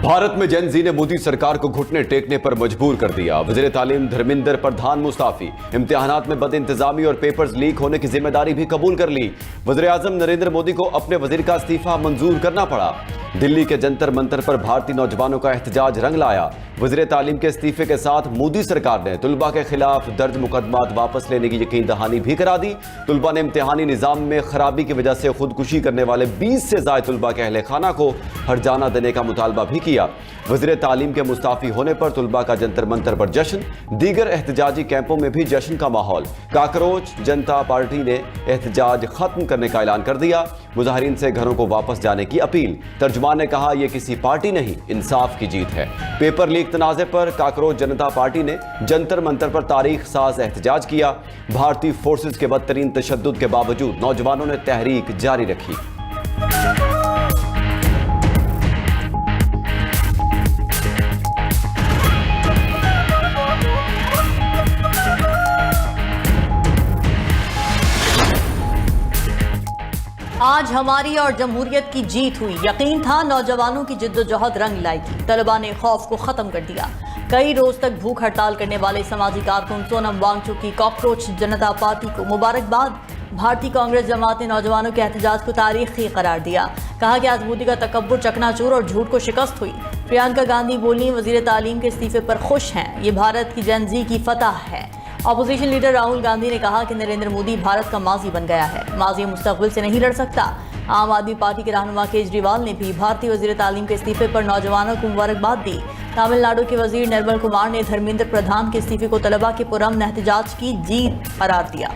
भारत में जेन जी ने मोदी सरकार को घुटने टेकने पर मजबूर कर दिया। वजीर तालीम धर्मेंद्र प्रधान मुस्ताफी। इम्तिहानात में बद इंतजामी और पेपर्स लीक होने की जिम्मेदारी भी कबूल कर ली। वजीर आजम नरेंद्र मोदी को अपने वजीर का इस्तीफा मंजूर करना पड़ा। दिल्ली के जंतर मंतर पर भारतीय नौजवानों का एहतजाज रंग लाया। वजीर तालीम के इस्तीफे के साथ मोदी सरकार ने तुलबा के खिलाफ दर्ज मुकदमात वापस लेने की यकीन दहानी भी करा दी। तुलबा ने इम्तिहानी निजाम में खराबी की वजह से खुदकुशी करने वाले 20 से ज्यादा तुलबा के अहले खाना को हर्जाना देने का मुतालबा भी किया। वजीर तालीम के मुस्ताफी होने पर तुलबा का जंतर मंतर पर जश्न, दीगर एहतजाजी कैंपों में भी जश्न का माहौल। काकरोच जनता पार्टी ने एहतजाज खत्म करने का ऐलान कर दिया। मुजाहिरीन से घरों को वापस जाने की अपील। तर्जुमान ने कहा, यह किसी पार्टी नहीं, इंसाफ की जीत है। पेपर लीक तनाजे पर काकरोच जनता पार्टी ने जंतर मंतर पर तारीख साज एहतजाज किया। भारतीय फोर्सेस के बदतरीन तशद्दुद के बावजूद नौजवानों ने तहरीक जारी रखी। आज हमारी और जमहूरियत की जीत हुई। यकीन था नौजवानों की जिद्दोजहद रंग लाएगी। तलबा ने खौफ को खत्म कर दिया। कई रोज तक भूख हड़ताल करने वाले समाजी कारकुन सोनम वांगचुक की कॉकरोच जनता पार्टी को मुबारकबाद। भारतीय कांग्रेस जमात ने नौजवानों के एहतजाज को तारीखी करार दिया। कहा कि आज मोदी का तकब्बुर चकनाचूर और झूठ को शिकस्त हुई। प्रियंका गांधी बोली, वजीर तालीम के इस्तीफे पर खुश हैं। ये भारत की जेन जी की फतह है। अपोजिशन लीडर राहुल गांधी ने कहा कि नरेंद्र मोदी भारत का माजी बन गया है, माजी मुस्तकबिल से नहीं लड़ सकता। आम आदमी पार्टी के रहनुमा केजरीवाल ने भी भारतीय वजीर तालीम के इस्तीफे पर नौजवानों को मुबारकबाद दी। तमिलनाडु के वजीर निर्मल कुमार ने धर्मेंद्र प्रधान के इस्तीफे को तलबा के पुरअमन एहतजाज की जीत करार दिया।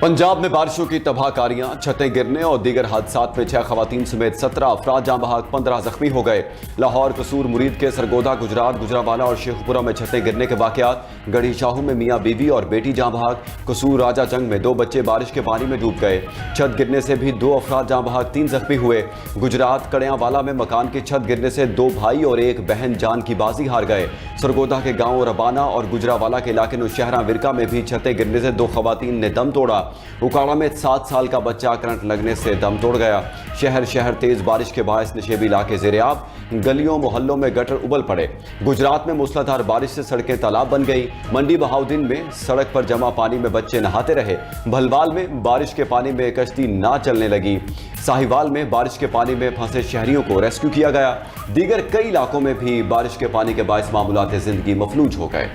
पंजाब में बारिशों की तबाहकारियां, छतें गिरने और दीगर हादसात में 6 खवातीन समेत 17 अफराद जाँ बहक, 15 जख्मी हो गए। लाहौर कसूर मुरीद के सरगोदा गुजरात, गुजरावाला और शेखपुरा में छतें गिरने के वाकयात। गढ़ी शाहू में मियाँ बीवी और बेटी जाँ बहक। कसूर राजा जंग में 2 बच्चे बारिश के पानी में डूब गए। छत गिरने से भी 2 अफराद जाँ बहक, 3 जख्मी हुए। गुजरात कड़ियांवाला में मकान की छत गिरने से 2 भाई और 1 बहन जान की बाजी हार गए। सरगोदा के गाँव रबाना और गुजरावाला के इलाके नौशहरा विरका में भी छतें गिरने से 2 खवातीन ने दम तोड़ा। उकाड़ा में 7 साल का बच्चा करंट लगने से दम तोड़ गया। शहर तेज बारिश के बायस नशेबी इलाके ज़ेरे-आब, गलियों मोहल्लों में गटर उबल पड़े। गुजरात में मूसलाधार बारिश से सड़कें तालाब बन गई। मंडी बहाउद्दीन में सड़क पर जमा पानी में बच्चे नहाते रहे। भलवाल में बारिश के पानी में कश्ती ना चलने लगी। साहिवाल में बारिश के पानी में फंसे शहरियों को रेस्क्यू किया गया। दीगर कई इलाकों में भी बारिश के पानी के बायस मामूलात जिंदगी मफलूज हो गए।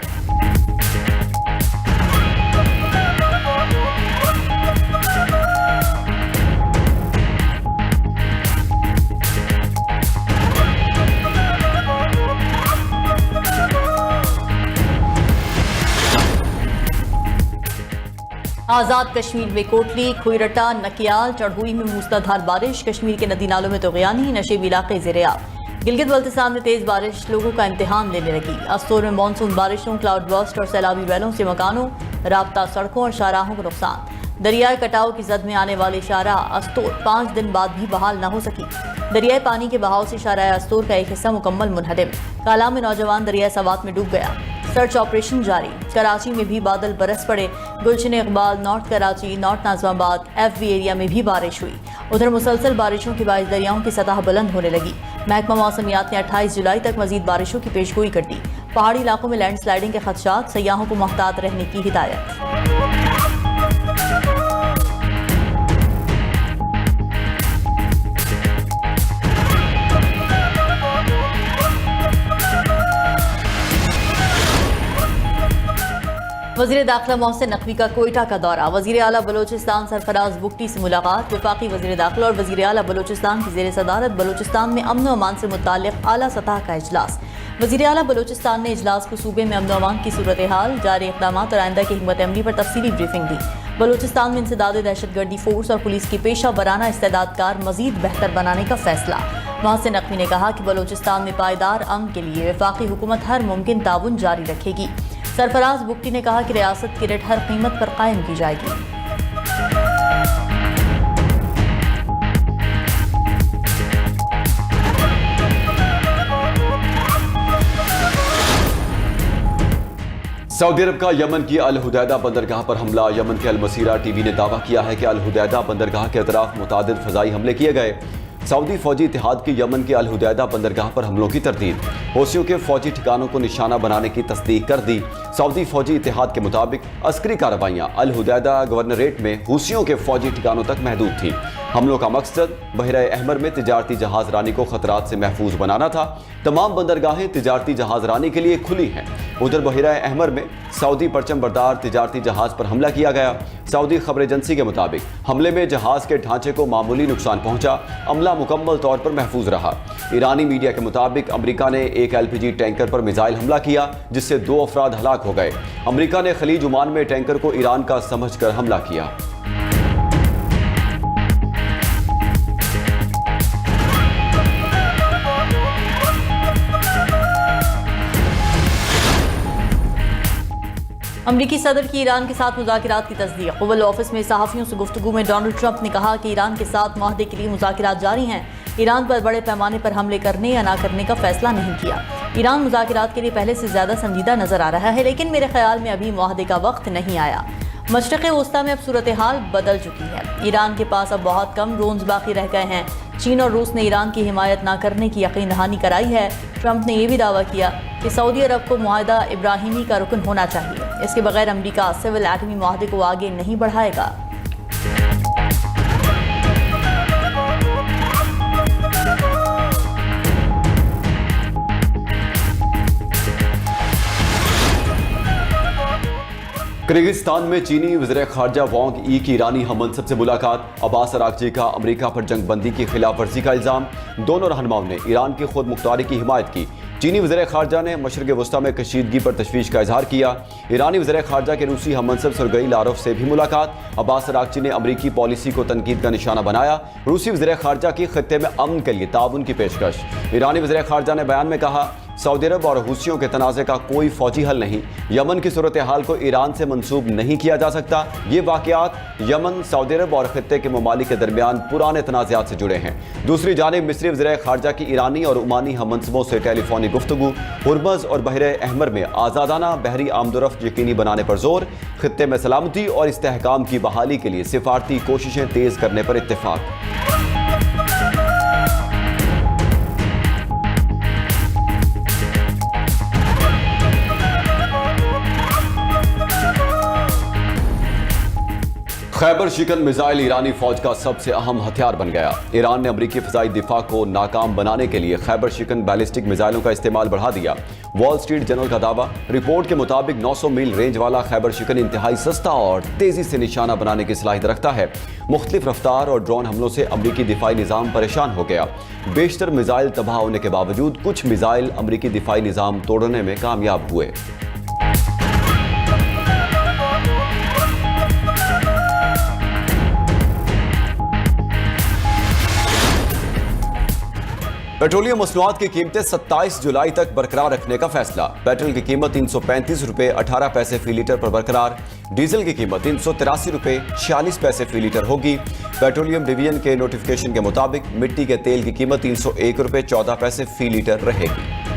आजाद कश्मीर में कोटली, खुईरटा, नकियाल, चढ़हुई में मूसलाधार बारिश। कश्मीर के नदी नालों में तुग़यानी, नशेबी इलाके ज़ेरे-आब। गिलगित बल्तिस्तान में तेज बारिश लोगों का इम्तिहान लेने लगी। अस्तोर में मानसून बारिशों, क्लाउड बर्स्ट और सैलाबी बैलों से मकानों, राब्ता सड़कों और शाहराहों को नुकसान। दरियाए कटाव की जद में आने वाली शाहराह अस्तोर 5 दिन बाद भी बहाल न हो सकी। दरियाई पानी के बहाव से शाहराह अस्तोर का एक हिस्सा मुकम्मल मुनहदिम। काला में नौजवान दरिया सवात में डूब गया। सर्च ऑपरेशन जारी। कराची में भी बादल बरस पड़े। Gulshan Iqbal, north Karachi, north Nazimabad, FB area में भी बारिश हुई। उधर मुसलसल बारिशों के बायस दरियाओं की सतह बुलंद होने लगी। महकमा मौसमियात ने 28 जुलाई तक मजीद बारिशों की पेशगोई कर दी। पहाड़ी इलाकों में लैंडस्लाइडिंग के खदशात, सयाहों को मोहतात रहने की हिदायत। वज़ीर दाखिला मोहसिन नकवी का कोयटा का दौरा। वज़ीर आला बलोचिस्तान सरफराज बुगटी से मुलाकात। वफाकी वज़ीर दाखिला और वज़ीर आला बलोचिस्तान की ज़ेर सदारत बलोचिस्तान में अमन व अमान से मुताल्लिक़ आला सतह का इजलास। वज़ीर आला बलोचिस्तान ने इजलास को सूबे में अमन व अमान की सूरत हाल, जारी इक़दाम और आइंदा की हिकमत अमली पर तफसीली ब्रीफिंग दी। बलोचिस्तान में इंसदाद दहशतगर्दी फोर्स और पुलिस की पेशा वराना इस्तेदादकार मजीद बेहतर बनाने का फैसला। मोहसिन नकवी ने कहा कि बलोचिस्तान में पायदार अमन के लिए वफाकी हुकूमत हर मुमकिन ताउन जारी रखेगी। सरफराज बुगटी ने कहा कि रियासत की रेट हर कीमत पर कायम की जाएगी। सऊदी अरब का यमन की अल हुदैदा बंदरगाह पर हमला। यमन के अल मसीरा टीवी ने दावा किया है कि अल हुदैदा बंदरगाह के अतराफ मुतादिद फजाई हमले किए गए। सऊदी फौजी इत्तेहाद की यमन के अल हुदैदा बंदरगाह पर हमलों की तरतीब। हौसियों के फौजी ठिकानों को निशाना बनाने की तस्दीक कर दी। सऊदी फौजी इत्तेहाद के मुताबिक अस्करी कार्रवाइयां अल हुदैदा गवर्नरेट में हौसियों के फौजी ठिकानों तक महदूद थी। हमलों का मकसद बहरा अहमर में तिजारती जहाज रानी को खतरात से महफूज बनाना था। तमाम बंदरगाहें तिजारती जहाज रानी के लिए खुली हैं। उधर बहरा अहमर में सऊदी परचम बरदार तिजारती जहाज पर हमला किया गया। सऊदी खबर एजेंसी के मुताबिक हमले में जहाज के ढांचे को मामूली नुकसान पहुंचा। अमला मुकम्मल तौर पर महफूज रहा। ईरानी मीडिया के मुताबिक अमरीका ने एक LPG टैंकर पर मिसाइल हमला किया, जिससे 2 अफराद हलाक हो गए। अमरीका ने खलीज ओमान में टैंकर को ईरान का समझकर हमला किया। अमरीकी सदर की ईरान के साथ मुज़ाकिरात की तस्दीक। ओवल ऑफिस में सहाफ़ियों से गुफ्तगू में डोनाल्ड ट्रंप ने कहा कि ईरान के साथ मुआहदे के लिए मुज़ाकिरात जारी हैं। ईरान पर बड़े पैमाने पर हमले करने या ना करने का फैसला नहीं किया। ईरान मुज़ाकिरात के लिए पहले से ज़्यादा संजीदा नजर आ रहा है, लेकिन मेरे ख्याल में अभी मुआहदे का वक्त नहीं आया। मशरिक़ वस्ता में अब सूरत हाल बदल चुकी है। ईरान के पास अब बहुत कम ड्रोन्स बाकी रह गए हैं। चीन और रूस ने ईरान की हिमायत ना करने की यकीन दहानी कराई है। ट्रंप ने यह भी दावा किया कि सऊदी अरब को मुआहदा इब्राहिमी का रुकन होना चाहिए। इसके बगैर अमरीका सिविल एटमी मुआहदे को आगे नहीं बढ़ाएगा। किर्गिस्तान में चीनी वज़ीर ख़ारजा वांग यी की ईरानी हममनसब से मुलाकात। अब्बास अरागची का अमरीका पर जंग बंदी की खिलाफ वर्जी का इल्ज़ाम। दोनों रहनुमाओं ने ईरान की खुद मुख्तारी की हिमायत की। चीनी वज़ीर ख़ारजा ने मशरिक़ वस्ता में कशीदगी पर तशवीश का इजहार किया। ईरानी वज़ीर ख़ारजा के रूसी हममनसब सरगई लारोफ से भी मुलाकात। अब्बास अरागची ने अमरीकी पॉलिसी को तनकीद का निशाना बनाया। रूसी वज़ीर ख़ारजा की खित्ते में अमन के लिए ताउन की पेशकश। ईरानी वज़ीर ख़ारजा ने बयान में कहा, सऊदी अरब और हूसियों के तनाज़े का कोई फौजी हल नहीं। यमन की सूरत हाल को ईरान से मंसूब नहीं किया जा सकता। ये वाक़यात यमन, सऊदी अरब और खित्ते के ममालिक के दरमियान पुराने तनाज़ात से जुड़े हैं। दूसरी जानिब मिस्री वज़ीर ख़ारजा की ईरानी और ओमानी हममनसबों से टेलीफोनी गुफ्तगू। हुर्मज़ और बहरे अहमर में आज़ादाना बहरी आमदोरफ्त यकीनी बनाने पर जोर। खित्ते में सलामती और इस्तेहकाम की बहाली के लिए सिफारती कोशिशें तेज़ करने पर इत्तेफाक। खैबर शिकन मिसाइल ईरानी फौज का सबसे अहम हथियार बन गया। ईरान ने अमरीकी फ़िज़ाई दिफा को नाकाम बनाने के लिए खैबर शिकन बैलिस्टिक मिसाइलों का इस्तेमाल बढ़ा दिया। वॉल स्ट्रीट जर्नल का दावा। रिपोर्ट के मुताबिक 900 मील रेंज वाला खैबर शिकन इंतहाई सस्ता और तेज़ी से निशाना बनाने की सलाहियत रखता है। मुख्तलिफ रफ्तार और ड्रोन हमलों से अमरीकी दिफाई निज़ाम परेशान हो गया। बेशतर मिसाइल तबाह होने के बावजूद कुछ मिसाइल अमरीकी दिफाई निज़ाम तोड़ने में कामयाब हुए। पेट्रोलियम मसनूआत की कीमतें 27 जुलाई तक बरकरार रखने का फैसला। पेट्रोल की कीमत 335 रुपये 18 पैसे फी लीटर पर बरकरार। डीजल की कीमत 383 रुपये 46 पैसे फी लीटर होगी। पेट्रोलियम डिवीजन के नोटिफिकेशन के मुताबिक मिट्टी के तेल की कीमत 301 रुपये 14 पैसे फी लीटर रहेगी।